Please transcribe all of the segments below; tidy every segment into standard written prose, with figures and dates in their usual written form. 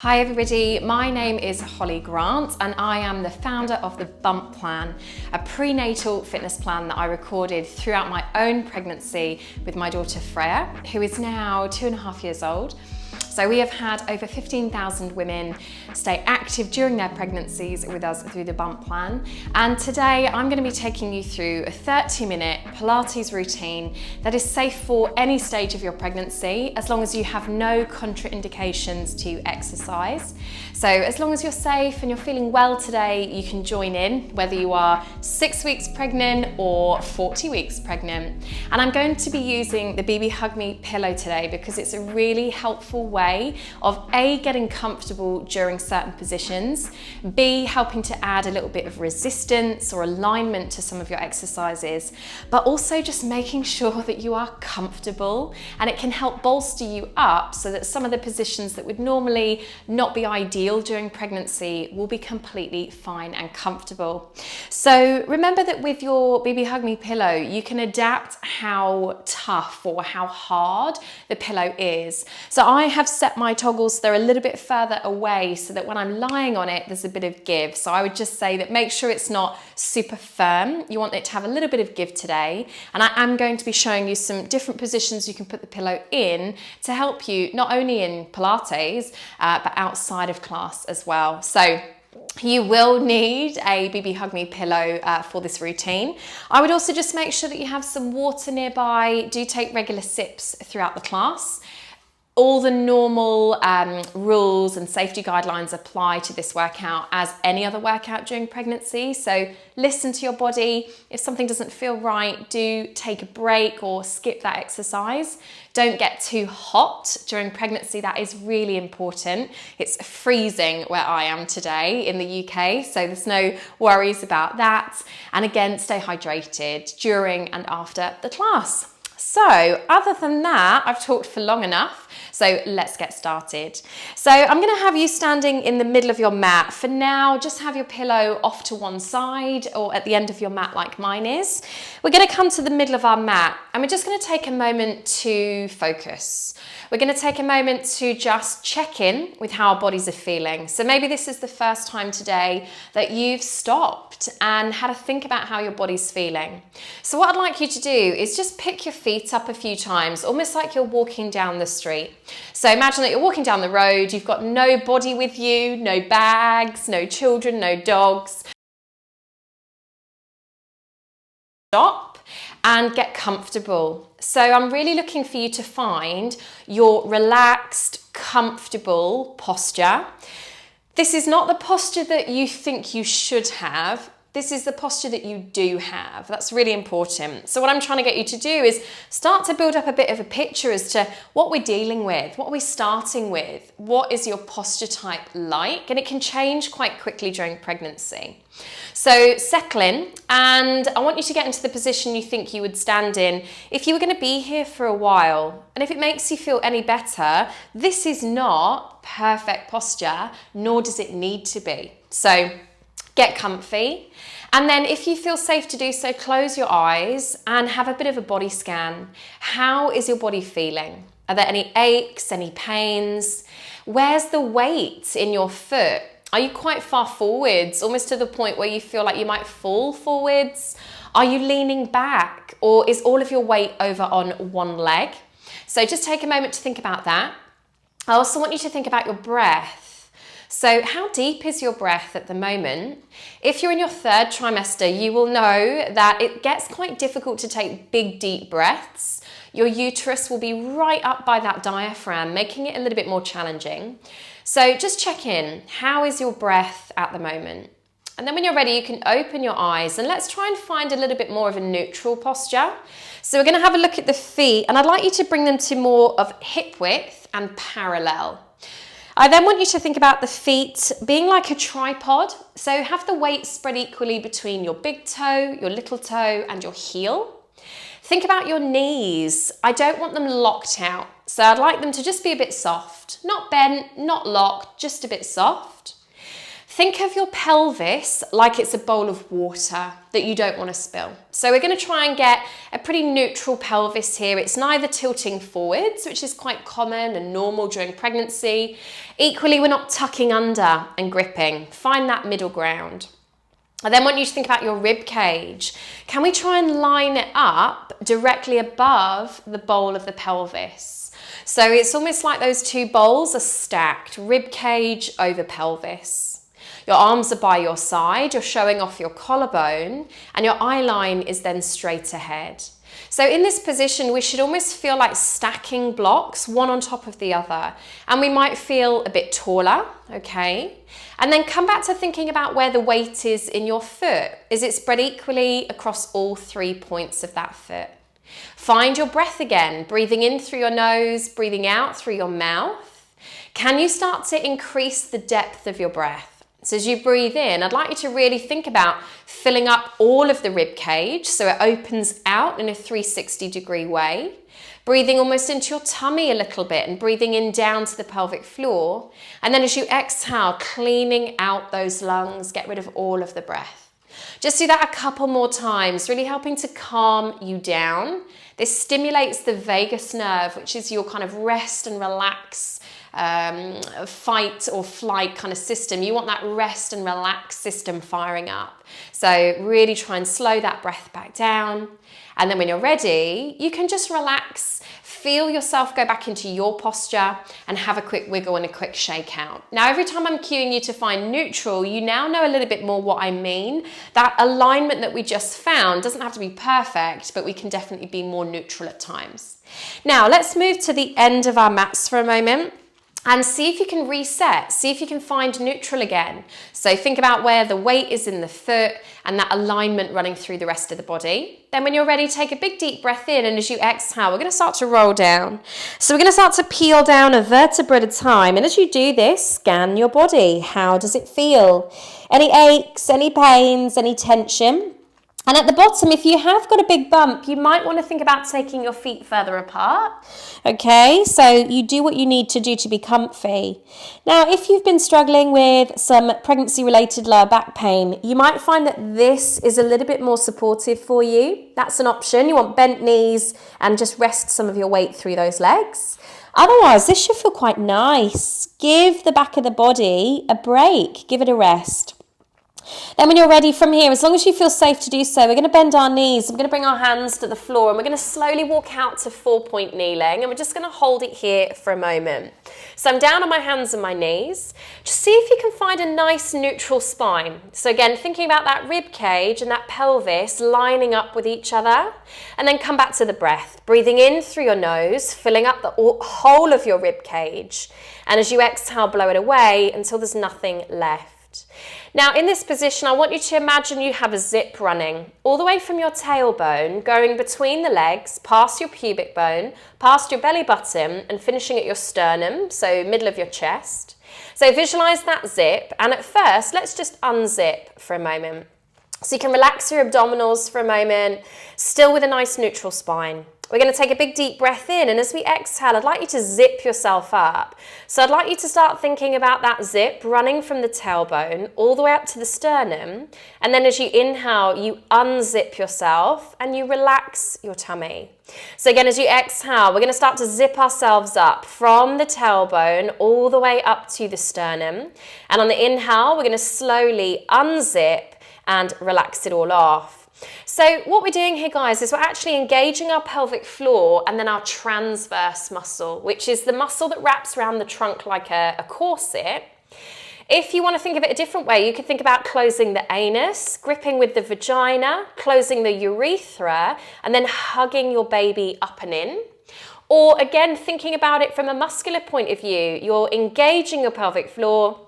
Hi everybody, my name is Hollie Grant and I am the founder of the Bump Plan, a prenatal fitness plan that I recorded throughout my own pregnancy with my daughter Freya, who is now 2.5 years old. So we have had over 15,000 women stay active during their pregnancies with us through the Bump Plan. And today I'm going to be taking you through a 30-minute Pilates routine that is safe for any stage of your pregnancy, as long as you have no contraindications to exercise. So as long as you're safe and you're feeling well today, you can join in, whether you are 6 weeks pregnant or 40 weeks pregnant. And I'm going to be using the bbhugme pillow today because it's a really helpful way of A, getting comfortable during certain positions, B, helping to add a little bit of resistance or alignment to some of your exercises, but also just making sure that you are comfortable, and it can help bolster you up so that some of the positions that would normally not be ideal during pregnancy will be completely fine and comfortable. So remember that with your bbhugme pillow, you can adapt how tough or how hard the pillow is. So I have set my toggles so they're a little bit further away so that when I'm lying on it, there's a bit of give. So I would just say that make sure it's not super firm. You want it to have a little bit of give today. And I am going to be showing you some different positions you can put the pillow in to help you not only in Pilates, but outside of class as well. So you will need a bbhugme pillow for this routine. I would also just make sure that you have some water nearby. Do take regular sips throughout the class. All the normal rules and safety guidelines apply to this workout as any other workout during pregnancy. So listen to your body. If something doesn't feel right, do take a break or skip that exercise. Don't get too hot during pregnancy. That is really important. It's freezing where I am today in the UK, so there's no worries about that. And again, stay hydrated during and after the class. So other than that, I've talked for long enough. So let's get started. So I'm going to have you standing in the middle of your mat. For now, just have your pillow off to one side or at the end of your mat like mine is. We're going to come to the middle of our mat and we're just going to take a moment to focus. We're going to take a moment to just check in with how our bodies are feeling. So maybe this is the first time today that you've stopped and had a think about how your body's feeling. So what I'd like you to do is just pick your feet up a few times, almost like you're walking down the street. So imagine that you're walking down the road, you've got nobody with you, no bags, no children, no dogs. Stop and get comfortable. So I'm really looking for you to find your relaxed, comfortable posture. This is not the posture that you think you should have. This is the posture that you do have. That's really important. So what I'm trying to get you to do is start to build up a bit of a picture as to what we're dealing with, what are we starting with, what is your posture type like, and it can change quite quickly during pregnancy. So settle in, and I want you to get into the position you think you would stand in if you were going to be here for a while. And if it makes you feel any better, this is not perfect posture, nor does it need to be. So get comfy, and then if you feel safe to do so, close your eyes and have a bit of a body scan. How is your body feeling? Are there any aches, any pains? Where's the weight in your foot? Are you quite far forwards, almost to the point where you feel like you might fall forwards? Are you leaning back, or is all of your weight over on one leg? So just take a moment to think about that. I also want you to think about your breath. So how deep is your breath at the moment? If you're in your third trimester, you will know that it gets quite difficult to take big, deep breaths. Your uterus will be right up by that diaphragm, making it a little bit more challenging. So just check in. How is your breath at the moment? And then when you're ready, you can open your eyes and let's try and find a little bit more of a neutral posture. So we're going to have a look at the feet, and I'd like you to bring them to more of hip width and parallel. I then want you to think about the feet being like a tripod. So have the weight spread equally between your big toe, your little toe, and your heel. Think about your knees. I don't want them locked out. So I'd like them to just be a bit soft, not bent, not locked, just a bit soft. Think of your pelvis like it's a bowl of water that you don't want to spill. So we're going to try and get a pretty neutral pelvis here. It's neither tilting forwards, which is quite common and normal during pregnancy. Equally, we're not tucking under and gripping. Find that middle ground. I then want you to think about your rib cage. Can we try and line it up directly above the bowl of the pelvis? So it's almost like those two bowls are stacked, rib cage over pelvis. Your arms are by your side, you're showing off your collarbone, and your eye line is then straight ahead. So in this position, we should almost feel like stacking blocks, one on top of the other. And we might feel a bit taller, okay? And then come back to thinking about where the weight is in your foot. Is it spread equally across all 3 points of that foot? Find your breath again, breathing in through your nose, breathing out through your mouth. Can you start to increase the depth of your breath? So as you breathe in, I'd like you to really think about filling up all of the rib cage so it opens out in a 360-degree way. Breathing almost into your tummy a little bit and breathing in down to the pelvic floor. And then as you exhale, cleaning out those lungs, get rid of all of the breath. Just do that a couple more times, really helping to calm you down. This stimulates the vagus nerve, which is your kind of rest and relax fight or flight kind of system. You want that rest and relax system firing up. So really try and slow that breath back down. And then when you're ready, you can just relax, feel yourself go back into your posture and have a quick wiggle and a quick shake out. Now, every time I'm cueing you to find neutral, you now know a little bit more what I mean. That alignment that we just found doesn't have to be perfect, but we can definitely be more neutral at times. Now, let's move to the end of our mats for a moment. And see if you can reset, see if you can find neutral again. So think about where the weight is in the foot and that alignment running through the rest of the body. Then when you're ready, take a big deep breath in, and as you exhale, we're going to start to roll down. So we're going to start to peel down a vertebra at a time. And as you do this, scan your body. How does it feel? Any aches, any pains, any tension? And at the bottom, if you have got a big bump, you might want to think about taking your feet further apart. Okay, so you do what you need to do to be comfy. Now, if you've been struggling with some pregnancy-related lower back pain, you might find that this is a little bit more supportive for you. That's an option. You want bent knees and just rest some of your weight through those legs. Otherwise, this should feel quite nice. Give the back of the body a break. Give it a rest. Then when you're ready from here, as long as you feel safe to do so, we're going to bend our knees. We're going to bring our hands to the floor and we're going to slowly walk out to 4-point kneeling, and we're just going to hold it here for a moment. So I'm down on my hands and my knees. Just see if you can find a nice neutral spine. So again, thinking about that rib cage and that pelvis lining up with each other, and then come back to the breath. Breathing in through your nose, filling up the whole of your rib cage. And as you exhale, blow it away until there's nothing left. Now in this position, I want you to imagine you have a zip running all the way from your tailbone, going between the legs, past your pubic bone, past your belly button, and finishing at your sternum, so middle of your chest. So visualize that zip, and at first, let's just unzip for a moment. So you can relax your abdominals for a moment, still with a nice neutral spine. We're going to take a big deep breath in, and as we exhale, I'd like you to zip yourself up. So I'd like you to start thinking about that zip running from the tailbone all the way up to the sternum. And then as you inhale, you unzip yourself and you relax your tummy. So again, as you exhale, we're going to start to zip ourselves up from the tailbone all the way up to the sternum. And on the inhale, we're going to slowly unzip and relax it all off. So what we're doing here, guys, is we're actually engaging our pelvic floor and then our transverse muscle, which is the muscle that wraps around the trunk like a corset. If you want to think of it a different way, you could think about closing the anus, gripping with the vagina, closing the urethra, and then hugging your baby up and in. Or again, thinking about it from a muscular point of view, you're engaging your pelvic floor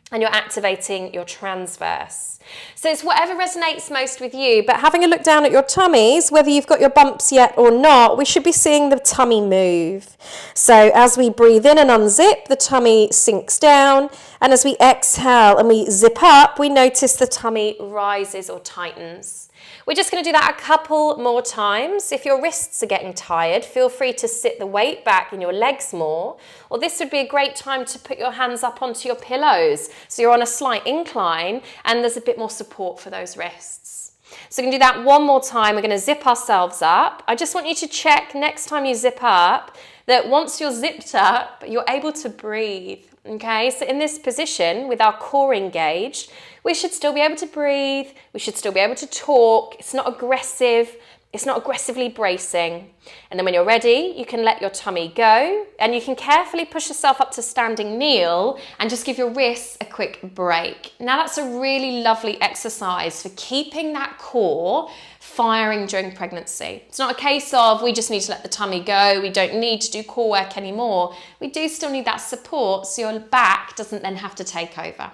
and you're activating your transverse. So it's whatever resonates most with you, but having a look down at your tummies, whether you've got your bumps yet or not, we should be seeing the tummy move. So as we breathe in and unzip, the tummy sinks down, and as we exhale and we zip up, we notice the tummy rises or tightens. We're just going to do that a couple more times. If your wrists are getting tired, feel free to sit the weight back in your legs more, or this would be a great time to put your hands up onto your pillows So you're on a slight incline and there's a bit more support for those wrists. So we're going to do that one more time. We're going to zip ourselves up. I just want you to check next time you zip up that once you're zipped up, you're able to breathe. Okay, so in this position with our core engaged, we should still be able to breathe. We should still be able to talk. It's not aggressive. It's not aggressively bracing. And then when you're ready, you can let your tummy go and you can carefully push yourself up to standing kneel and just give your wrists a quick break. Now that's a really lovely exercise for keeping that core firing during pregnancy. It's not a case of we just need to let the tummy go, we don't need to do core work anymore. We do still need that support so your back doesn't then have to take over.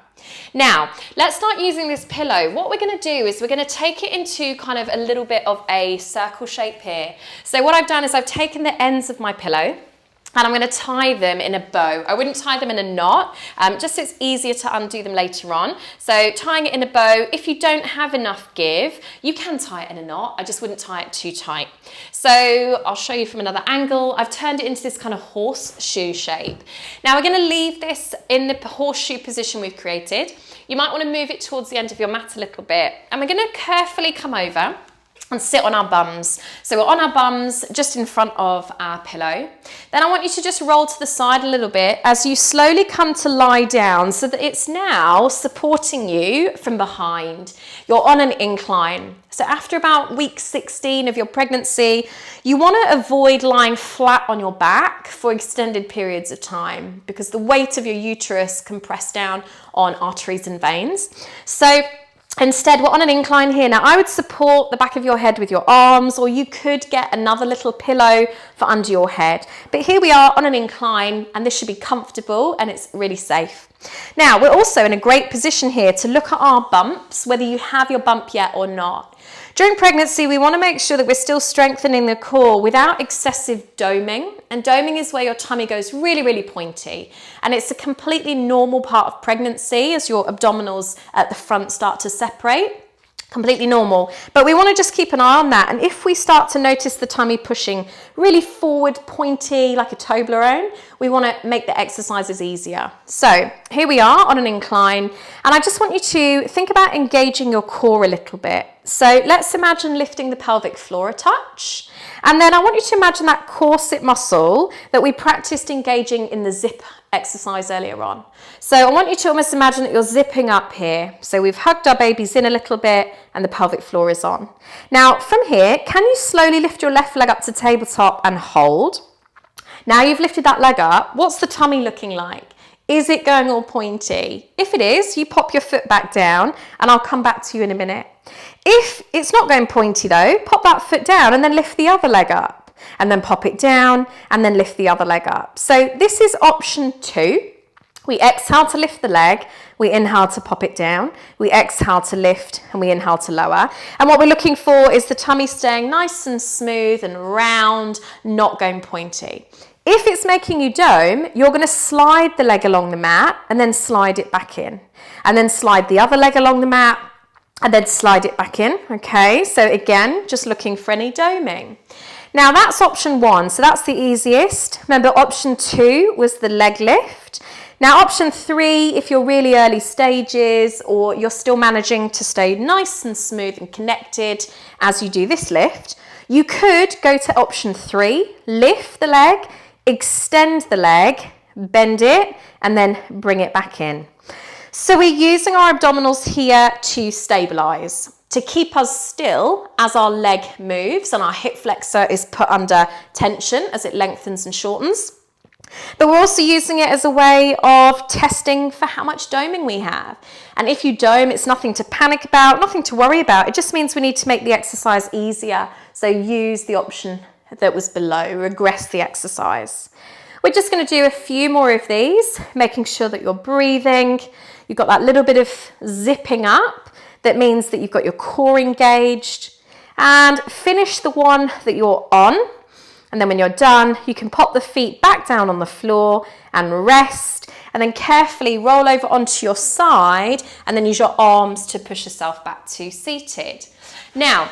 Now, let's start using this pillow. What we're going to do is we're going to take it into kind of a little bit of a circle shape here. So what I've done is I've taken the ends of my pillow and I'm going to tie them in a bow. I wouldn't tie them in a knot, just so it's easier to undo them later on. So tying it in a bow, if you don't have enough give, you can tie it in a knot. I just wouldn't tie it too tight. So I'll show you from another angle. I've turned it into this kind of horseshoe shape. Now we're going to leave this in the horseshoe position we've created. You might want to move it towards the end of your mat a little bit. And we're going to carefully come over and sit on our bums. So we're on our bums just in front of our pillow. Then I want you to just roll to the side a little bit as you slowly come to lie down so that it's now supporting you from behind. You're on an incline. So after about week 16 of your pregnancy, you want to avoid lying flat on your back for extended periods of time because the weight of your uterus can press down on arteries and veins. So instead, we're on an incline here. Now, I would support the back of your head with your arms, or you could get another little pillow for under your head. But here we are on an incline, and this should be comfortable and it's really safe. Now, we're also in a great position here to look at our bumps, whether you have your bump yet or not. During pregnancy, we want to make sure that we're still strengthening the core without excessive doming. And doming is where your tummy goes really, really pointy. And it's a completely normal part of pregnancy as your abdominals at the front start to separate. Completely normal. But we want to just keep an eye on that. And if we start to notice the tummy pushing really forward, pointy, like a Toblerone, we want to make the exercises easier. So here we are on an incline. And I just want you to think about engaging your core a little bit. So let's imagine lifting the pelvic floor a touch. And then I want you to imagine that corset muscle that we practiced engaging in the zip exercise earlier on. So I want you to almost imagine that you're zipping up here. So we've hugged our babies in a little bit and the pelvic floor is on. Now from here, can you slowly lift your left leg up to tabletop and hold? Now you've lifted that leg up. What's the tummy looking like? Is it going all pointy? If it is, you pop your foot back down and I'll come back to you in a minute. If it's not going pointy though, pop that foot down and then lift the other leg up. And then pop it down and then lift the other leg up. So this is option 2. We exhale to lift the leg, we inhale to pop it down, we exhale to lift and we inhale to lower. And what we're looking for is the tummy staying nice and smooth and round, not going pointy. If it's making you dome, you're going to slide the leg along the mat and then slide it back in. And then slide the other leg along the mat and then slide it back in. Okay, so again, just looking for any doming. Now that's option 1, so that's the easiest. Remember option 2 was the leg lift. Now option 3, if you're really early stages or you're still managing to stay nice and smooth and connected as you do this lift, you could go to option 3, lift the leg, extend the leg, bend it, and then bring it back in. So we're using our abdominals here to stabilize, to keep us still as our leg moves and our hip flexor is put under tension as it lengthens and shortens. But we're also using it as a way of testing for how much doming we have. And if you dome, it's nothing to panic about, nothing to worry about. It just means we need to make the exercise easier. So use the option that was below, regress the exercise. We're just going to do a few more of these, making sure that you're breathing. You've got that little bit of zipping up. That means that you've got your core engaged. And finish the one that you're on. And then when you're done, you can pop the feet back down on the floor and rest. And then carefully roll over onto your side and then use your arms to push yourself back to seated. Now,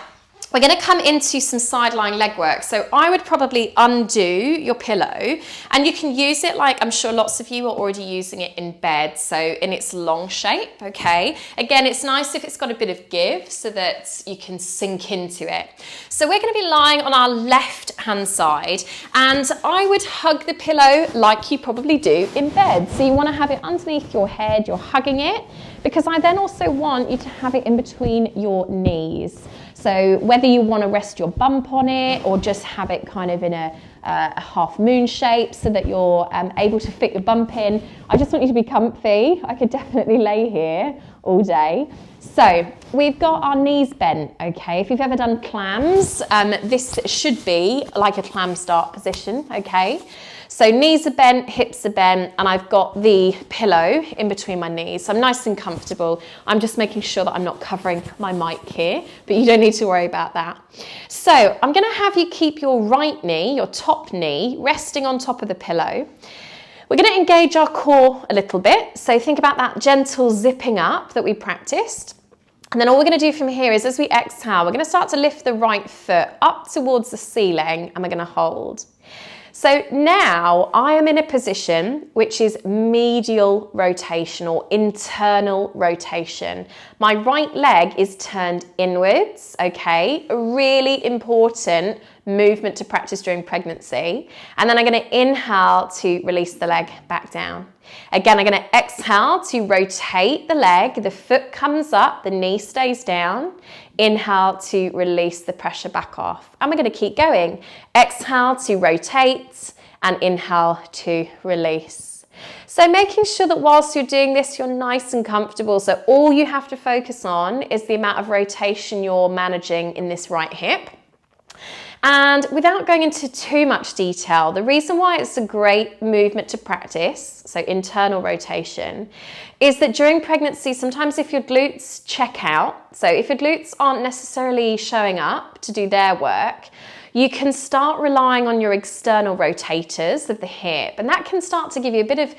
we're going to come into some side lying leg work. So I would probably undo your pillow, and you can use it like I'm sure lots of you are already using it in bed, so in its long shape, okay? Again, it's nice if it's got a bit of give so that you can sink into it. So we're going to be lying on our left hand side, and I would hug the pillow like you probably do in bed. So you want to have it underneath your head, you're hugging it, because I then also want you to have it in between your knees. So whether you want to rest your bump on it or just have it kind of in a half moon shape so that you're able to fit your bump in, I just want you to be comfy. I could definitely lay here all day. So we've got our knees bent, okay? If you've ever done clams, this should be like a clam start position, okay? So knees are bent, hips are bent, and I've got the pillow in between my knees. So I'm nice and comfortable. I'm just making sure that I'm not covering my mic here, but you don't need to worry about that. So I'm gonna have you keep your right knee, your top knee, resting on top of the pillow. We're gonna engage our core a little bit. So think about that gentle zipping up that we practiced. And then all we're gonna do from here is as we exhale, we're gonna start to lift the right foot up towards the ceiling, and we're gonna hold. So now I am in a position which is medial rotation or internal rotation. My right leg is turned inwards, okay? A really important movement to practice during pregnancy. And then I'm going to inhale to release the leg back down. Again, I'm going to exhale to rotate the leg. The foot comes up, the knee stays down. Inhale to release the pressure back off. And we're going to keep going. Exhale to rotate and inhale to release. So making sure that whilst you're doing this, you're nice and comfortable. So all you have to focus on is the amount of rotation you're managing in this right hip. And without going into too much detail, the reason why it's a great movement to practice, so internal rotation, is that during pregnancy, sometimes if your glutes check out, so if your glutes aren't necessarily showing up to do their work, you can start relying on your external rotators of the hip, and that can start to give you a bit of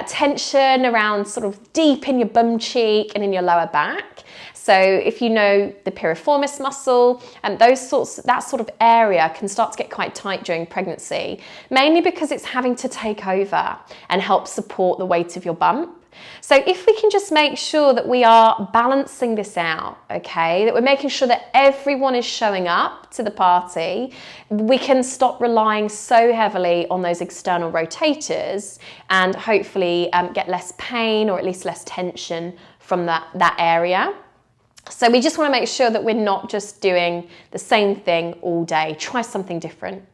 tension around sort of deep in your bum cheek and in your lower back. So if you know the piriformis muscle and that sort of area can start to get quite tight during pregnancy, mainly because it's having to take over and help support the weight of your bump. So if we can just make sure that we are balancing this out, okay, that we're making sure that everyone is showing up to the party, we can stop relying so heavily on those external rotators and hopefully get less pain or at least less tension from that area. So we just want to make sure that we're not just doing the same thing all day. Try something different.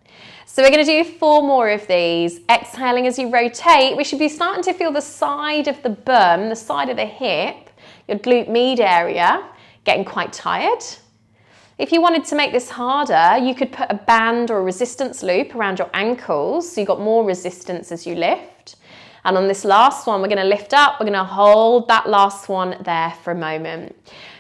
So we're going to do 4 more of these. Exhaling as you rotate, we should be starting to feel the side of the bum, the side of the hip, your glute med area, getting quite tired. If you wanted to make this harder, you could put a band or a resistance loop around your ankles so you got more resistance as you lift. And on this last one, we're going to lift up, we're going to hold that last one there for a moment.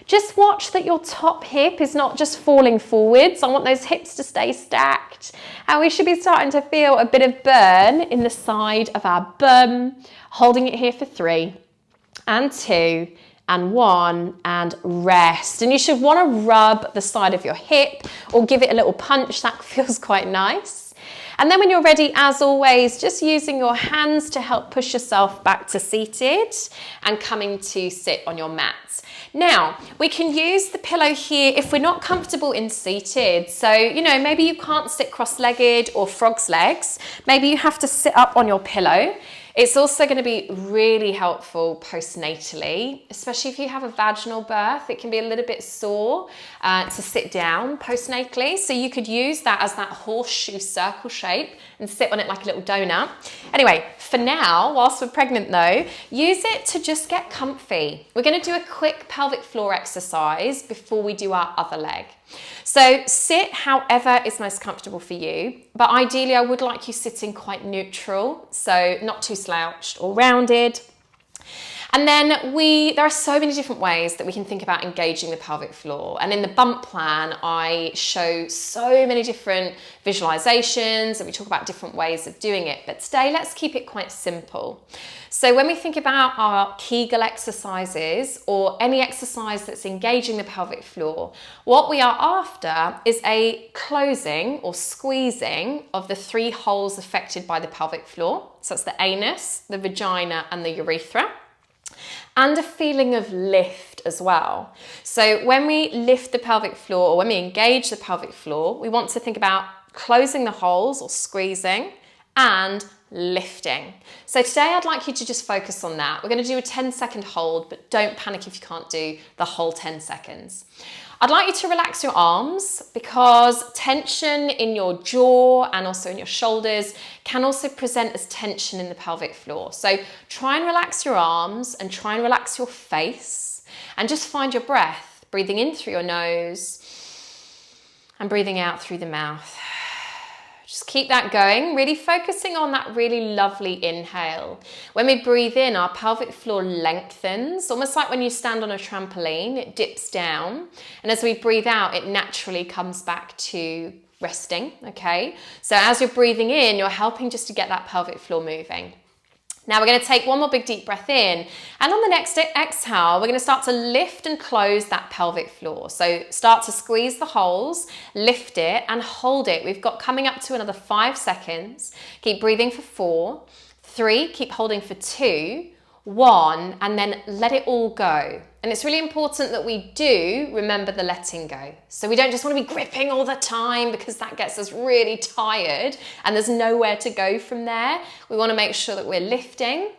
Just watch that your top hip is not just falling forwards. I want those hips to stay stacked. And we should be starting to feel a bit of burn in the side of our bum. Holding it here for 3 and 2 and 1 and rest. And you should want to rub the side of your hip or give it a little punch. That feels quite nice. And then when you're ready, as always, just using your hands to help push yourself back to seated and coming to sit on your mat. Now, we can use the pillow here if we're not comfortable in seated. So, maybe you can't sit cross-legged or frog's legs. Maybe you have to sit up on your pillow. It's also going to be really helpful postnatally, especially if you have a vaginal birth. It can be a little bit sore to sit down postnatally. So you could use that as that horseshoe circle shape and sit on it like a little donut. Anyway, for now, whilst we're pregnant though, use it to just get comfy. We're going to do a quick pelvic floor exercise before we do our other leg. So sit however is most comfortable for you, but ideally I would like you sitting quite neutral, so not too slouched or rounded. And then there are so many different ways that we can think about engaging the pelvic floor. And in the bump plan, I show so many different visualizations and we talk about different ways of doing it. But today, let's keep it quite simple. So when we think about our Kegel exercises or any exercise that's engaging the pelvic floor, what we are after is a closing or squeezing of the 3 holes affected by the pelvic floor. So that's the anus, the vagina, and the urethra. And a feeling of lift as well. So when we lift the pelvic floor, or when we engage the pelvic floor, we want to think about closing the holes or squeezing and lifting. So today I'd like you to just focus on that. We're going to do a 10-second hold, but don't panic if you can't do the whole 10 seconds. I'd like you to relax your arms because tension in your jaw and also in your shoulders can also present as tension in the pelvic floor. So try and relax your arms and try and relax your face and just find your breath, breathing in through your nose and breathing out through the mouth. Just keep that going, really focusing on that really lovely inhale. When we breathe in, our pelvic floor lengthens, almost like when you stand on a trampoline, it dips down. And as we breathe out, it naturally comes back to resting, okay? So as you're breathing in, you're helping just to get that pelvic floor moving. Now we're going to take one more big deep breath in, and on the next exhale, we're going to start to lift and close that pelvic floor. So start to squeeze the holes, lift it and hold it. We've got coming up to another 5 seconds. Keep breathing for 4, 3, keep holding for 2, 1, and then let it all go. And it's really important that we do remember the letting go. So we don't just want to be gripping all the time because that gets us really tired and there's nowhere to go from there. We want to make sure that we're lifting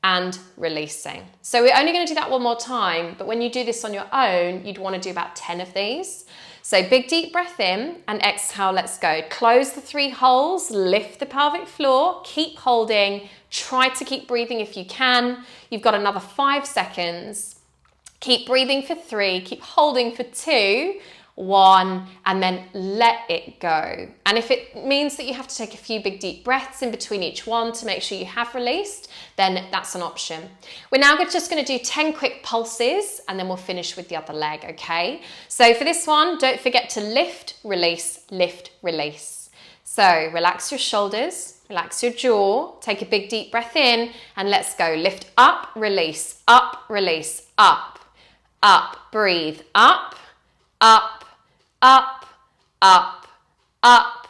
and releasing. So we're only going to do that one more time, but when you do this on your own, you'd want to do about 10 of these. So big deep breath in and exhale, let's go. Close the 3 holes, lift the pelvic floor, keep holding, try to keep breathing if you can. You've got another 5 seconds. Keep breathing for 3, keep holding for 2, 1, and then let it go. And if it means that you have to take a few big deep breaths in between each one to make sure you have released, then that's an option. We're now just going to do 10 quick pulses and then we'll finish with the other leg, okay? So for this one, don't forget to lift, release, lift, release. So relax your shoulders, relax your jaw, take a big deep breath in and let's go. Lift up, release, up, up, breathe, up, up, up, up, up,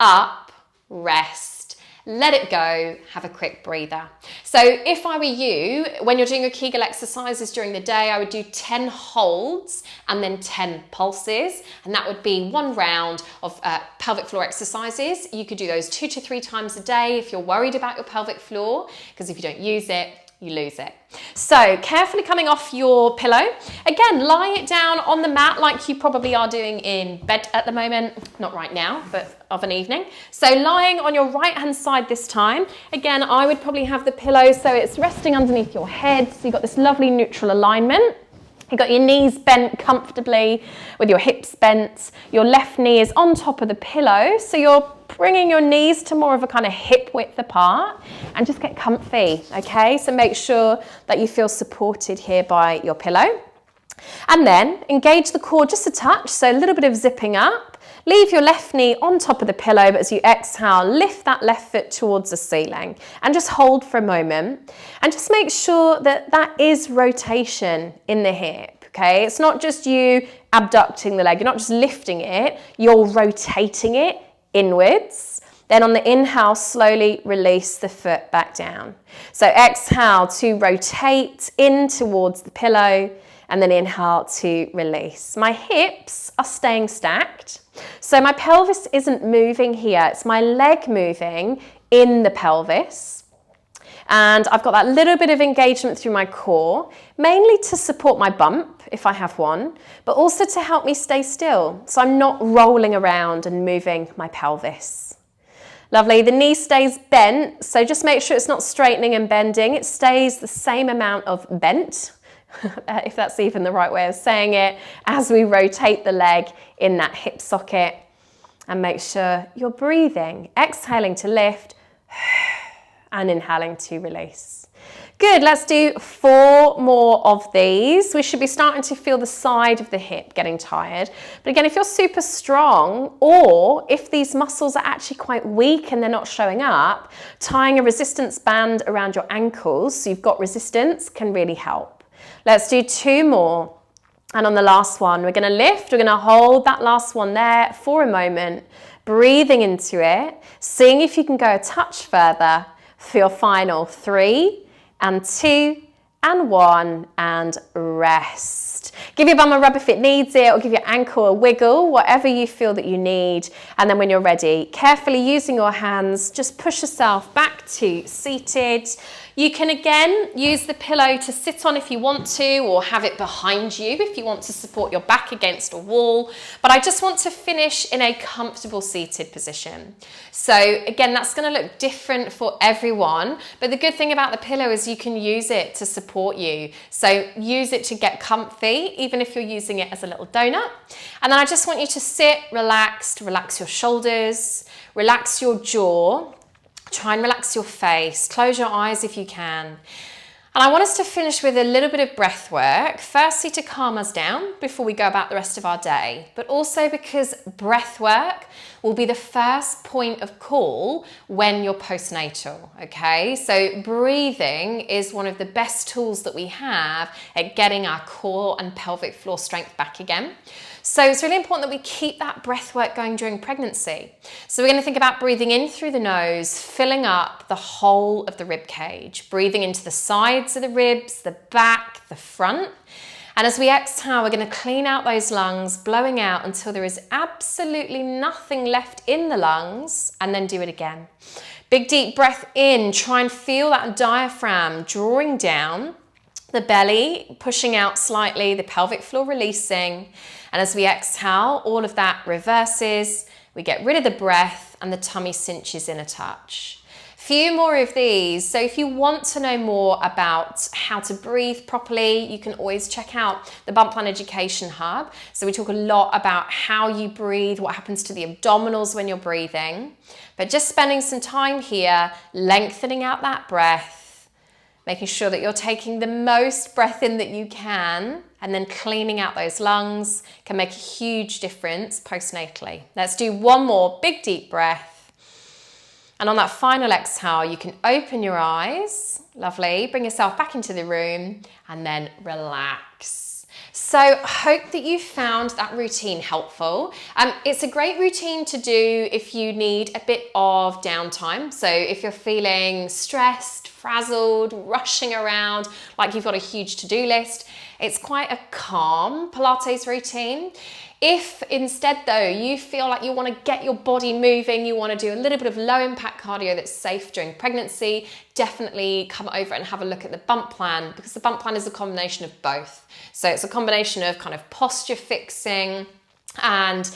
up, rest. Let it go, have a quick breather. So if I were you, when you're doing your Kegel exercises during the day, I would do 10 holds and then 10 pulses. And that would be 1 round of pelvic floor exercises. You could do those 2 to 3 times a day if you're worried about your pelvic floor, because if you don't use it, you lose it. So carefully coming off your pillow. Again, lie it down on the mat like you probably are doing in bed at the moment. Not right now, but of an evening. So lying on your right hand side this time. Again, I would probably have the pillow so it's resting underneath your head. So you've got this lovely neutral alignment. You've got your knees bent comfortably with your hips bent. Your left knee is on top of the pillow. So you're bringing your knees to more of a kind of hip width apart and just get comfy, okay? So make sure that you feel supported here by your pillow. And then engage the core just a touch, so a little bit of zipping up. Leave your left knee on top of the pillow, but as you exhale, lift that left foot towards the ceiling and just hold for a moment. And just make sure that that is rotation in the hip, okay? It's not just you abducting the leg, you're not just lifting it, you're rotating it inwards. Then on the inhale, slowly release the foot back down. So exhale to rotate in towards the pillow and then inhale to release. My hips are staying stacked. So my pelvis isn't moving here. It's my leg moving in the pelvis. And I've got that little bit of engagement through my core, mainly to support my bump, if I have one, but also to help me stay still. So I'm not rolling around and moving my pelvis. Lovely, the knee stays bent, so just make sure it's not straightening and bending. It stays the same amount of bent, if that's even the right way of saying it, as we rotate the leg in that hip socket. And make sure you're breathing, exhaling to lift, and inhaling to release. Good, let's do 4 more of these. We should be starting to feel the side of the hip getting tired. But again, if you're super strong, or if these muscles are actually quite weak and they're not showing up, tying a resistance band around your ankles so you've got resistance can really help. Let's do 2 more. And on the last one, we're gonna lift, we're gonna hold that last one there for a moment, breathing into it, seeing if you can go a touch further for your final 3 and 2 and 1, and rest. Give your bum a rub if it needs it, or give your ankle a wiggle, whatever you feel that you need. And then when you're ready, carefully using your hands, just push yourself back to seated. You can again use the pillow to sit on if you want to, or have it behind you if you want to support your back against a wall. But I just want to finish in a comfortable seated position. So again, that's going to look different for everyone. But the good thing about the pillow is you can use it to support you. So use it to get comfy, even if you're using it as a little donut. And then I just want you to sit relaxed, relax your shoulders, relax your jaw. Try and relax your face, close your eyes if you can. And I want us to finish with a little bit of breath work, firstly to calm us down before we go about the rest of our day, but also because breath work will be the first point of call when you're postnatal, okay? So breathing is one of the best tools that we have at getting our core and pelvic floor strength back again. So it's really important that we keep that breath work going during pregnancy. So we're going to think about breathing in through the nose, filling up the whole of the rib cage, breathing into the sides of the ribs, the back, the front. And as we exhale, we're going to clean out those lungs, blowing out until there is absolutely nothing left in the lungs, and then do it again. Big deep breath in, try and feel that diaphragm drawing down, the belly pushing out slightly, the pelvic floor releasing. And as we exhale, all of that reverses, we get rid of the breath and the tummy cinches in a touch. Few more of these. So if you want to know more about how to breathe properly, you can always check out the Bump Plan Education Hub. So we talk a lot about how you breathe, what happens to the abdominals when you're breathing. But just spending some time here, lengthening out that breath, making sure that you're taking the most breath in that you can, and then cleaning out those lungs can make a huge difference postnatally. Let's do 1 more big deep breath. And on that final exhale, you can open your eyes, lovely, bring yourself back into the room, and then relax. So I hope that you found that routine helpful. It's a great routine to do if you need a bit of downtime. So if you're feeling stressed, frazzled, rushing around, like you've got a huge to-do list, it's quite a calm Pilates routine. If instead though, you feel like you want to get your body moving, you want to do a little bit of low impact cardio that's safe during pregnancy, definitely come over and have a look at the Bump Plan, because the Bump Plan is a combination of both. So it's a combination of kind of posture fixing and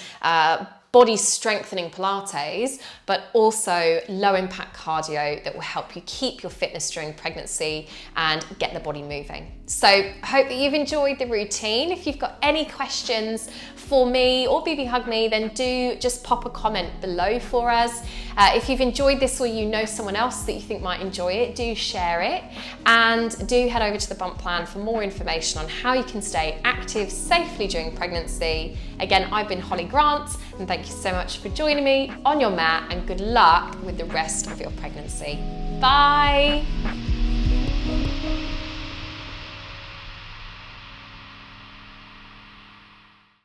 body strengthening Pilates, but also low impact cardio that will help you keep your fitness during pregnancy and get the body moving. So I hope that you've enjoyed the routine. If you've got any questions for me or BB Hug Me, then do just pop a comment below for us. If you've enjoyed this or you know someone else that you think might enjoy it, do share it, and do head over to the Bump Plan for more information on how you can stay active safely during pregnancy. Again, I've been Hollie Grant, and thank you so much for joining me on your mat, and good luck with the rest of your pregnancy. Bye.